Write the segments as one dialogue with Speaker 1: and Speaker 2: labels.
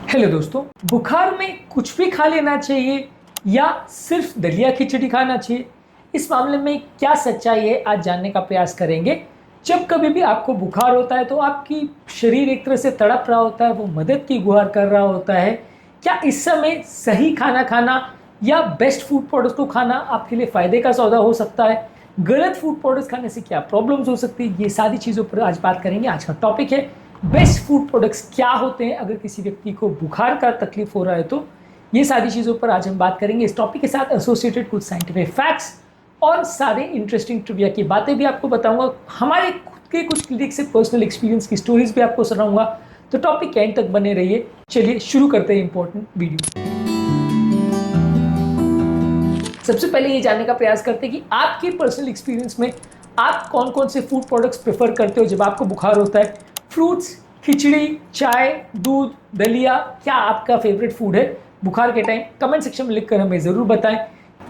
Speaker 1: Hello दोस्तों, बुखार में कुछ भी खा लेना चाहिए या सिर्फ दलिया खिचड़ी खाना चाहिए? इस मामले में क्या सच्चाई है, आज जानने का प्रयास करेंगे। जब कभी भी आपको बुखार होता है तो आपकी शरीर एक तरह से तड़प रहा होता है, वो मदद की गुहार कर रहा होता है। क्या इस समय सही खाना खाना या बेस्ट फूड प्रोडक्ट्स को खाना आपके लिए फ़ायदे का सौदा हो सकता है? गलत फूड प्रोडक्ट्स खाने से क्या प्रॉब्लम्स हो सकती है? ये सारी चीज़ों पर आज बात करेंगे। आज का टॉपिक है बेस्ट फूड प्रोडक्ट्स क्या होते हैं अगर किसी व्यक्ति को बुखार का तकलीफ हो रहा है तो। ये सारी चीज़ों पर आज हम बात करेंगे। इस टॉपिक के साथ एसोसिएटेड कुछ साइंटिफिक फैक्ट्स और सारे इंटरेस्टिंग ट्रिविया की बातें भी आपको बताऊंगा। हमारे खुद के कुछ क्लिनिक से पर्सनल एक्सपीरियंस की स्टोरीज भी आपको सुनाऊंगा। तो टॉपिक के एंड तक बने रहिए। चलिए शुरू करते हैं इंपॉर्टेंट वीडियो। सबसे पहले ये जानने का प्रयास करते हैं कि आपके पर्सनल एक्सपीरियंस में आप कौन कौन से फूड प्रोडक्ट्स प्रेफर करते हो जब आपको बुखार होता है। फ्रूट्स, खिचड़ी, चाय, दूध, दलिया, क्या आपका फेवरेट फूड है बुखार के टाइम? कमेंट सेक्शन में लिखकर हमें ज़रूर बताएं।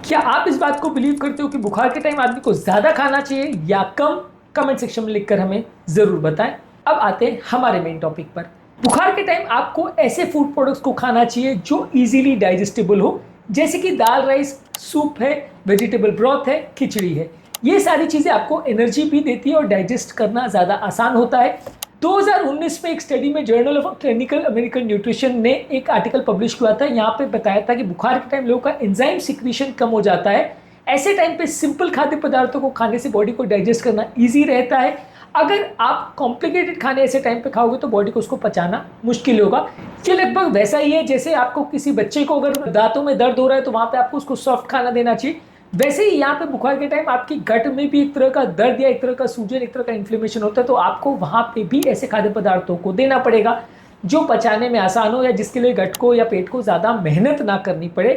Speaker 1: क्या आप इस बात को बिलीव करते हो कि बुखार के टाइम आदमी को ज़्यादा खाना चाहिए या कम? कमेंट सेक्शन में लिखकर हमें ज़रूर बताएं। अब आते हैं हमारे मेन टॉपिक पर। बुखार के टाइम आपको ऐसे फूड प्रोडक्ट्स को खाना चाहिए जो ईजिली डाइजेस्टेबल हो, जैसे कि दाल, राइस, सूप है, वेजिटेबल ब्रॉथ है, खिचड़ी है। ये सारी चीज़ें आपको एनर्जी भी देती है और डाइजेस्ट करना ज़्यादा आसान होता है। 2019 में एक स्टडी में journal of clinical American nutrition ने एक आर्टिकल पब्लिश किया था। यहाँ पे बताया था कि बुखार के टाइम लोगों का एंजाइम सिक्रीशन कम हो जाता है। ऐसे टाइम पे सिंपल खाद्य पदार्थों को खाने से बॉडी को डाइजेस्ट करना ईजी रहता है। अगर आप कॉम्प्लिकेटेड खाने ऐसे टाइम पे खाओगे तो बॉडी को उसको पचाना मुश्किल होगा। ये लगभग वैसा ही है जैसे आपको किसी बच्चे को अगर दांतों में दर्द हो रहा है तो वहाँ पे आपको उसको सॉफ्ट खाना देना चाहिए। वैसे ही यहाँ पे बुखार के टाइम आपकी गट में भी एक तरह का दर्द या एक तरह का सूजन, एक तरह का इन्फ्लेमेशन होता है, तो आपको वहाँ पे भी ऐसे खाद्य पदार्थों को देना पड़ेगा जो पचाने में आसान हो या जिसके लिए गट को या पेट को ज़्यादा मेहनत ना करनी पड़े।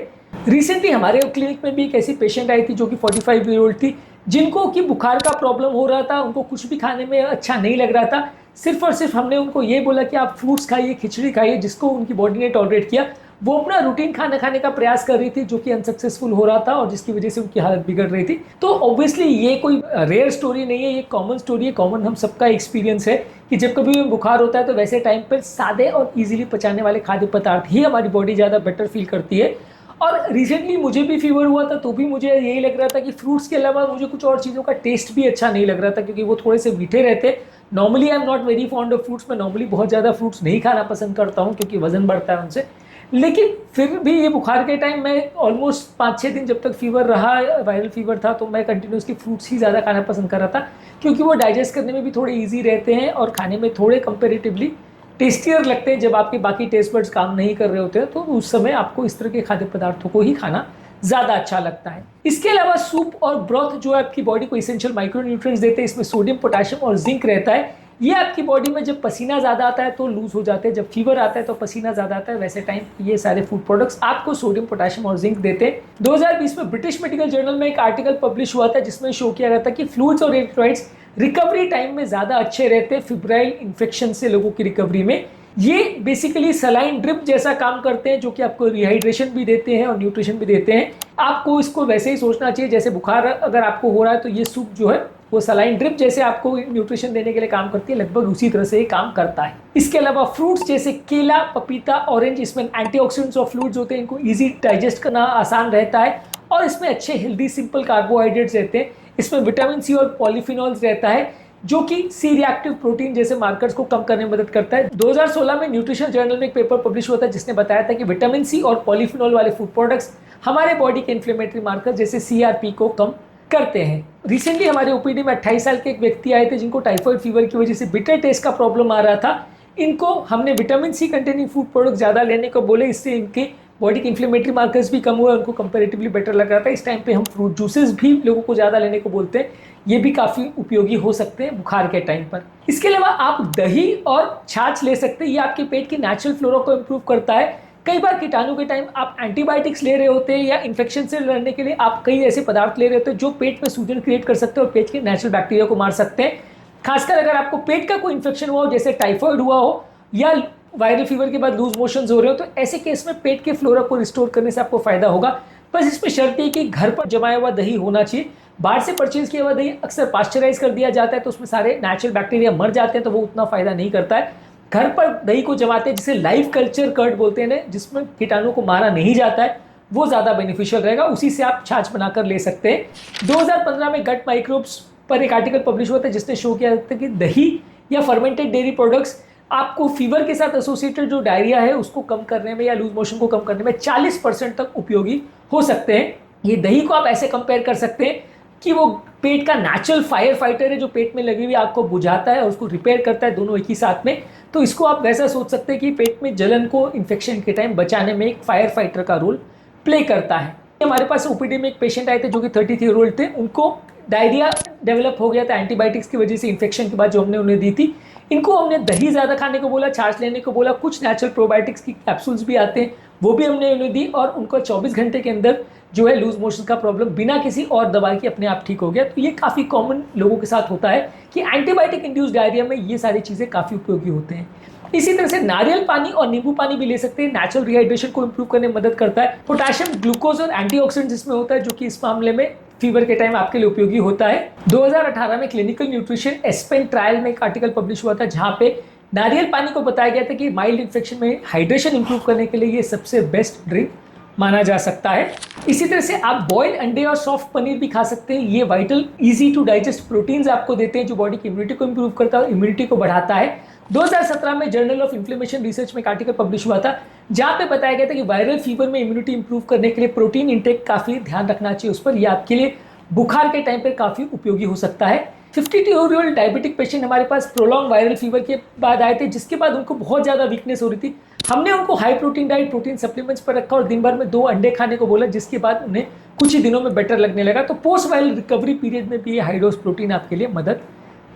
Speaker 1: रिसेंटली हमारे क्लिनिक में भी एक ऐसी पेशेंट आई थी जो कि 45 ईयर ओल्ड थी, जिनको कि बुखार का प्रॉब्लम हो रहा था। उनको कुछ भी खाने में अच्छा नहीं लग रहा था। सिर्फ और सिर्फ हमने उनको ये बोला कि आप फ्रूट्स खाइए, खिचड़ी खाइए, जिसको उनकी बॉडी ने टॉलरेट किया। वो अपना रूटीन खाना खाने का प्रयास कर रही थी जो कि अनसक्सेसफुल हो रहा था और जिसकी वजह से उनकी हालत बिगड़ रही थी। तो ऑब्वियसली ये कोई रेयर स्टोरी नहीं है, ये कॉमन स्टोरी है। कॉमन हम सबका एक्सपीरियंस है कि जब कभी भी बुखार होता है तो वैसे टाइम पर सादे और इजीली पचाने वाले खाद्य पदार्थ ही हमारी बॉडी ज़्यादा बेटर फील करती है। और रिसेंटली मुझे भी फीवर हुआ था तो भी मुझे यही लग रहा था कि फ्रूट्स के अलावा मुझे कुछ और चीज़ों का टेस्ट भी अच्छा नहीं लग रहा था क्योंकि वो थोड़े से मीठे रहते। Normally I am not very fond of fruits. मैं नॉर्मली बहुत ज़्यादा फ्रूट्स नहीं खाना पसंद करता हूँ क्योंकि वजन बढ़ता है उनसे। लेकिन फिर भी ये बुखार के टाइम मैं ऑलमोस्ट 5-6 दिन जब तक फीवर रहा, वायरल फीवर था, तो मैं कंटिन्यूसली फ्रूट्स ही ज़्यादा खाना पसंद कर रहा था क्योंकि वो डाइजेस्ट करने में भी थोड़े ईजी रहते हैं और खाने में थोड़े कंपेरेटिवली टेस्टियर लगते हैं। जब आपके बाकी टेस्ट बड्स काम नहीं कर रहे होते हैं तो उस समय आपको इस तरह के खाद्य पदार्थों को ही खाना ज़्यादा अच्छा लगता है। इसके अलावा सूप और ब्रॉथ जो आपकी बॉडी को इसेंशियल माइक्रोन्यूट्रिएंट्स देते हैं, इसमें सोडियम, पोटेशियम और जिंक रहता है। ये आपकी बॉडी में जब पसीना ज़्यादा आता है तो लूज हो जाते हैं, जब फीवर आता है तो पसीना ज़्यादा आता है। वैसे टाइम ये सारे फूड प्रोडक्ट्स आपको सोडियम, पोटेशियम और जिंक देते हैं। 2020 में ब्रिटिश मेडिकल जर्नल में एक आर्टिकल पब्लिश हुआ था जिसमें शो किया गया था कि फ्लूइड्स और इलेक्ट्रोलाइट्स रिकवरी टाइम में ज़्यादा अच्छे रहते हैं फिब्राइल इन्फेक्शन से लोगों की रिकवरी में। ये बेसिकली सलाइन ड्रिप जैसा काम करते हैं जो कि आपको रिहाइड्रेशन भी देते हैं और न्यूट्रिशन भी देते हैं। आपको इसको वैसे ही सोचना चाहिए जैसे बुखार अगर आपको हो रहा है तो ये सूप जो है वो सलाइन ड्रिप जैसे आपको न्यूट्रिशन देने के लिए काम करती है, लगभग उसी तरह से ही काम करता है। इसके अलावा फ्रूट्स जैसे केला, पपीता, ऑरेंज, इसमें एंटीऑक्सीडेंट्स और फ्लूइड्स होते हैं, इनको इजी डाइजेस्ट करना आसान रहता है और इसमें अच्छे हेल्दी सिंपल कार्बोहाइड्रेट्स रहते हैं। इसमें विटामिन सी और पॉलीफिनॉल्स रहता है जो कि सी रिएक्टिव प्रोटीन जैसे मार्कर्स को कम करने में मदद करता है। 2016 में न्यूट्रिशन जर्नल में एक पेपर पब्लिश हुआ था जिसने बताया था कि विटामिन सी और पॉलीफिनॉल वाले फूड प्रोडक्ट्स हमारे बॉडी के इन्फ्लेमेटरी मार्कर्स जैसे सीआरपी को कम करते हैं। रिसेंटली हमारे ओपीडी में 28 साल के एक व्यक्ति आए थे जिनको टाइफाइड फीवर की वजह से बिटर टेस्ट का प्रॉब्लम आ रहा था। इनको हमने vitamin C containing food product ज़्यादा लेने को बोले, इससे इनके बॉडी के इन्फ्लेमेटरी मार्कर्स भी कम हुए, उनको कंपैरेटिवली बेटर लग रहा था। इस टाइम पे हम फ्रूट जूसेस भी लोगों को ज़्यादा लेने को बोलते हैं, ये भी काफ़ी उपयोगी हो सकते हैं बुखार के टाइम पर। इसके अलावा आप दही और छाछ ले सकते हैं, ये आपके पेट की नेचुरल फ्लोरा को इम्प्रूव करता है। कई बार कीटाणु के टाइम आप एंटीबायोटिक्स ले रहे होते हैं या इन्फेक्शन से लड़ने के लिए आप कई ऐसे पदार्थ ले रहे होते हैं जो पेट में सूजन क्रिएट कर सकते हैं और पेट के नेचुरल बैक्टीरिया को मार सकते हैं। खासकर अगर आपको पेट का कोई इन्फेक्शन हुआ हो, जैसे टाइफाइड हुआ हो या वायरल फीवर के बाद लूज मोशंस हो रहे हो, तो ऐसे केस में पेट के फ्लोरा को रिस्टोर करने से आपको फायदा होगा। बस इसमें शर्त है कि घर पर जमाया हुआ दही होना चाहिए। बाहर से परचेज किया हुआ दही अक्सर पास्चराइज कर दिया जाता है तो उसमें सारे नेचुरल बैक्टीरिया मर जाते हैं, तो वो उतना फायदा नहीं करता है। घर पर दही को जमाते हैं, जिसे लाइव कल्चर कर्ड बोलते हैं ना, जिसमें कीटाणु को मारा नहीं जाता है, वो ज़्यादा बेनिफिशियल रहेगा। उसी से आप छाछ बनाकर ले सकते हैं। 2015 में गट माइक्रोब्स पर एक आर्टिकल पब्लिश हुआ था जिसने शो किया था कि दही या फर्मेंटेड डेयरी प्रोडक्ट्स आपको फीवर के साथ एसोसिएटेड जो डायरिया है उसको कम करने में या लूज मोशन को कम करने में 40% तक उपयोगी हो सकते हैं। ये दही को आप ऐसे कंपेयर कर सकते हैं कि वो पेट का नेचुरल फायर फाइटर है, जो पेट में लगी हुई आग को बुझाता है और उसको रिपेयर करता है, दोनों एक ही साथ में। तो इसको आप वैसा सोच सकते हैं कि पेट में जलन को इन्फेक्शन के टाइम बचाने में एक फायर फाइटर का रोल प्ले करता है। हमारे पास ओपीडी में एक पेशेंट आए थे जो कि 33 ईयर ओल्ड थे। उनको डायरिया डेवलप हो गया था एंटीबायोटिक्स की वजह से, इन्फेक्शन के बाद जो हमने उन्हें दी थी। इनको हमने दही ज़्यादा खाने को बोला, छाछ लेने को बोला, कुछ नेचुरल प्रोबायोटिक्स की कैप्सूल्स भी आते हैं वो भी हमने उन्हें दी, और उनको 24 घंटे के अंदर जो है लूज मोशन का प्रॉब्लम बिना किसी और दवाई के अपने आप ठीक हो गया। तो ये काफ़ी कॉमन लोगों के साथ होता है कि एंटीबायोटिक इंड्यूस्ड डायरिया में ये सारी चीज़ें काफ़ी उपयोगी होते हैं। इसी तरह से नारियल पानी और नींबू पानी भी ले सकते हैं, नेचुरल रिहाइड्रेशन को इंप्रूव करने में मदद करता है। पोटेशियम, ग्लूकोज और एंटीऑक्सीडेंट इसमें होता है, जो कि इस मामले में फीवर के टाइम आपके लिए उपयोगी होता है। 2018 में क्लिनिकल न्यूट्रिशन एस्पेन ट्रायल में एक आर्टिकल पब्लिश हुआ था जहां पे नारियल पानी को बताया गया था कि माइल्ड इन्फेक्शन में हाइड्रेशन इंप्रूव करने के लिए ये सबसे बेस्ट ड्रिंक माना जा सकता है। इसी तरह से आप बॉइल्ड अंडे और सॉफ्ट पनीर भी खा सकते हैं। ये vital easy to digest proteins आपको देते हैं जो बॉडी की इम्यूनिटी को इंप्रूव करता है, इम्यूनिटी को बढ़ाता है। 2017 में जर्नल ऑफ इन्फ्लेमेशन रिसर्च में एक आर्टिकल पब्लिश हुआ था जहां पे बताया गया था कि वायरल फीवर में इम्यूनिटी इंप्रूव करने के लिए प्रोटीन इंटेक काफ़ी ध्यान रखना चाहिए उस पर। यह आपके लिए बुखार के टाइम पर काफ़ी उपयोगी हो सकता है। 52 ईयर ओल्ड डायबिटिक पेशेंट हमारे पास प्रोलॉन्ग वायरल फीवर के बाद आए थे, जिसके बाद उनको बहुत ज़्यादा वीकनेस हो रही थी। हमने उनको high protein diet, protein supplements पर रखा और दिन भर में 2 अंडे खाने को बोला, जिसके बाद उन्हें कुछ ही दिनों में बेटर लगने लगा। तो पोस्ट वायरल रिकवरी पीरियड में भी ये हाई डोज प्रोटीन आपके लिए मदद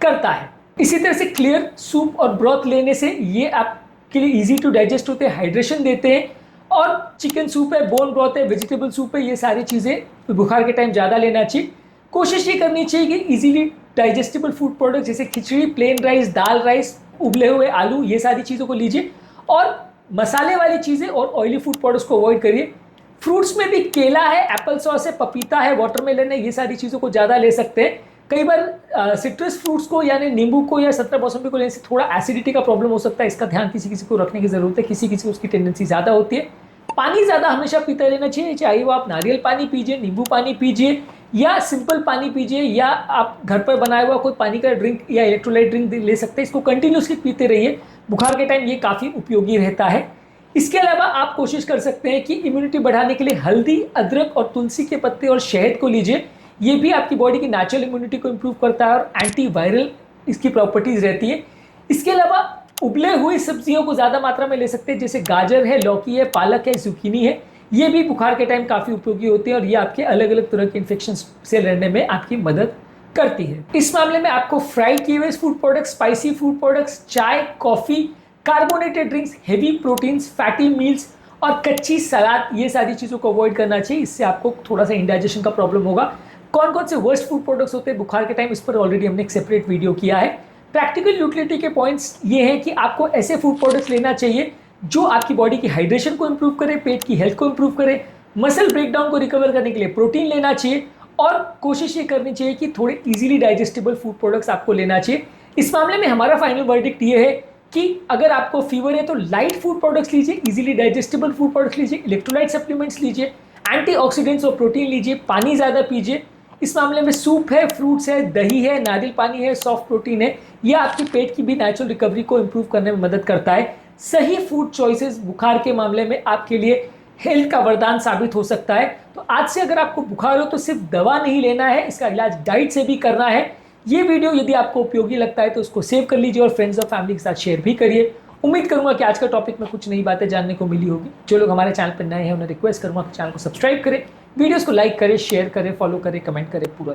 Speaker 1: करता है। इसी तरह से क्लियर सूप और ब्रॉथ लेने से ये आपके लिए इजी टू डाइजेस्ट होते हैं, हाइड्रेशन देते हैं। और चिकन सूप है, बोन ब्रॉथ है, वेजिटेबल सूप है, ये सारी चीज़ें बुखार के टाइम ज़्यादा लेना चाहिए। कोशिश ये करनी चाहिए कि इजीली डाइजेस्टेबल फूड प्रोडक्ट जैसे खिचड़ी, प्लेन राइस, दाल राइस, उबले हुए आलू, ये सारी चीज़ों को लीजिए और मसाले वाली चीज़ें और ऑयली फूड प्रोडक्ट्स को अवॉइड करिए। फ्रूट्स में भी केला है, एप्पल सॉस है, पपीता है, वाटरमेलन है, ये सारी चीज़ों को ज़्यादा ले सकते हैं। कई बार सिट्रस फ्रूट्स को यानी नींबू को या संतरा मौसम्बी को लेने से थोड़ा एसिडिटी का प्रॉब्लम हो सकता है। इसका ध्यान किसी किसी को रखने की ज़रूरत है, किसी किसी को उसकी टेंडेंसी ज़्यादा होती है। पानी ज़्यादा हमेशा पीते रहना चाहिए, चाहे वो आप नारियल पानी पीजिए, नींबू पानी पीजिए या सिंपल पानी पीजिए, या आप घर पर बनाया हुआ कोई पानी का ड्रिंक या इलेक्ट्रोलाइट ड्रिंक ले सकते हैं। इसको कंटिन्यूसली पीते रहिए, बुखार के टाइम ये काफ़ी उपयोगी रहता है। इसके अलावा आप कोशिश कर सकते हैं कि इम्यूनिटी बढ़ाने के लिए हल्दी, अदरक और तुलसी के पत्ते और शहद को लीजिए। ये भी आपकी बॉडी की नेचुरल इम्यूनिटी को इंप्रूव करता है और एंटीवायरल इसकी प्रॉपर्टीज़ रहती है। इसके अलावा उबले हुई सब्जियों को ज़्यादा मात्रा में ले सकते हैं, जैसे गाजर है, लौकी है, पालक है, जुकीनी है। ये भी बुखार के टाइम काफ़ी उपयोगी होती है और ये आपके अलग अलग तरह के इन्फेक्शन से लड़ने में आपकी मदद करती है। इस मामले में आपको फ्राई किए हुए food products, spicy food products, चाय, coffee, carbonated drinks, heavy proteins, fatty meals और कच्ची सलाद, ये सारी चीज़ों को अवॉइड करना चाहिए। इससे आपको थोड़ा सा इंडाइजेशन का प्रॉब्लम होगा। कौन कौन से वर्स्ट फूड प्रोडक्ट्स होते हैं बुखार के टाइम, इस पर ऑलरेडी हमने एक सेपरेट वीडियो किया है। प्रैक्टिकल यूटिलिटी के पॉइंट्स ये हैं कि आपको ऐसे फूड प्रोडक्ट्स लेना चाहिए जो आपकी बॉडी की हाइड्रेशन को इंप्रूव करे, पेट की हेल्थ को इंप्रूव करे, मसल ब्रेकडाउन को रिकवर करने के लिए प्रोटीन लेना चाहिए और कोशिश ये करनी चाहिए कि थोड़े इजीली डाइजेस्टेबल फूड प्रोडक्ट्स आपको लेना चाहिए। इस मामले में हमारा फाइनल वर्डिक्ट ये है कि अगर आपको फीवर है तो लाइट फूड प्रोडक्ट्स लीजिए, इजीली डाइजेस्टेबल फूड प्रोडक्ट्स लीजिए, इलेक्ट्रोलाइट सप्लीमेंट्स लीजिए, एंटीऑक्सीडेंट्स और प्रोटीन लीजिए, पानी ज़्यादा पीजिए। इस मामले में सूप है, फ्रूट्स है, दही है, नारियल पानी है, सॉफ्ट प्रोटीन है, यह आपकी पेट की भी नेचुरल रिकवरी को इंप्रूव करने में मदद करता है। सही फूड चॉइसेस बुखार के मामले में आपके लिए हेल्थ का वरदान साबित हो सकता है। तो आज से अगर आपको बुखार हो तो सिर्फ दवा नहीं लेना है, इसका इलाज डाइट से भी करना है। ये वीडियो यदि आपको उपयोगी लगता है तो उसको सेव कर लीजिए और फ्रेंड्स और फैमिली के साथ शेयर भी करिए। उम्मीद करूंगा कि आज का टॉपिक में कुछ नई बातें जानने को मिली होगी। जो लोग हमारे चैनल पर नए हैं उन्हें रिक्वेस्ट करूंगा कि चैनल को सब्सक्राइब करें, वीडियोस को लाइक करें, शेयर करें, फॉलो करें, कमेंट करें, पूरा